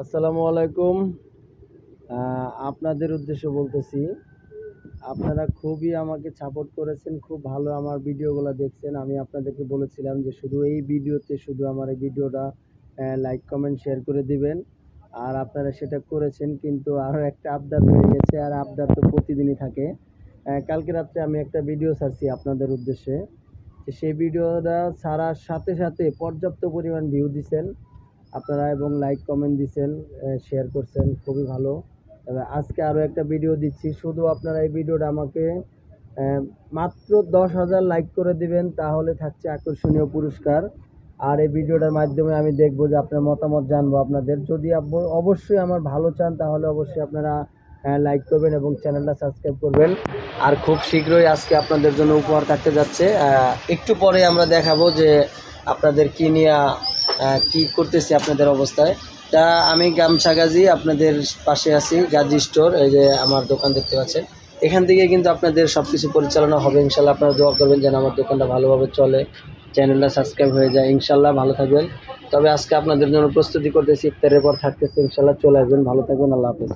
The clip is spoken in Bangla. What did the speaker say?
আসসালামু আলাইকুম। আপনাদের উদ্দেশ্যে বলতেছি, আপনারা খুবই আমাকে সাপোর্ট করেছেন, খুব ভালো আমার ভিডিওগুলো দেখছেন। আমি আপনাদেরকে বলেছিলাম যে শুধু এই ভিডিওতে শুধু আমার এই ভিডিওটা লাইক কমেন্ট শেয়ার করে দিবেন, আর আপনারা সেটা করেছেন। কিন্তু আরও একটা আবদার হয়ে গেছে, আর আবদার তো প্রতিদিনই থাকে। কালকে রাত্রে আমি একটা ভিডিও ছাড়ছি আপনাদের উদ্দেশ্যে, যে সেই ভিডিওটা ছাড়ার সাথে সাথে পর্যাপ্ত পরিমাণ ভিউ দিছেন আপনারা, এবং লাইক কমেন্ট দিচ্ছেন, শেয়ার করছেন, খুবই ভালো। তবে আজকে আরও একটা ভিডিও দিচ্ছি, শুধু আপনারা এই ভিডিওটা আমাকে মাত্র 10,000 লাইক করে দিবেন, তাহলে থাকছে আকর্ষণীয় পুরস্কার। আর এই ভিডিওটার মাধ্যমে আমি দেখবো যে আপনার মতামত জানবো আপনাদের। যদি অবশ্যই আমার ভালো চান, তাহলে অবশ্যই আপনারা লাইক করবেন এবং চ্যানেলটা সাবস্ক্রাইব করবেন। আর খুব শীঘ্রই আজকে আপনাদের জন্য উপহার থাকতে যাচ্ছে। একটু পরে আমরা দেখাবো যে আপনাদের কি নিয়ে কি করতেছি আপনাদের অবস্থায়। তা আমি গামছা গাজী আপনাদের পাশে আছি, গাজী স্টোর, এই যে আমার দোকান দেখতে পাচ্ছেন। এখান থেকে কিন্তু আপনাদের সব কিছু পরিচালনা হবে ইনশাল্লাহ। আপনারা দোয়া করবেন যেন আমার দোকানটা ভালোভাবে চলে, চ্যানেলটা সাবস্ক্রাইব হয়ে যায় ইনশাল্লাহ। ভালো থাকবেন। তবে আজকে আপনাদের জন্য প্রস্তুতি করতেছি, ইফতারের পর থাকতেছে ইনশাল্লাহ, চলে আসবেন। ভালো থাকবেন, আল্লাহ হাফেজ।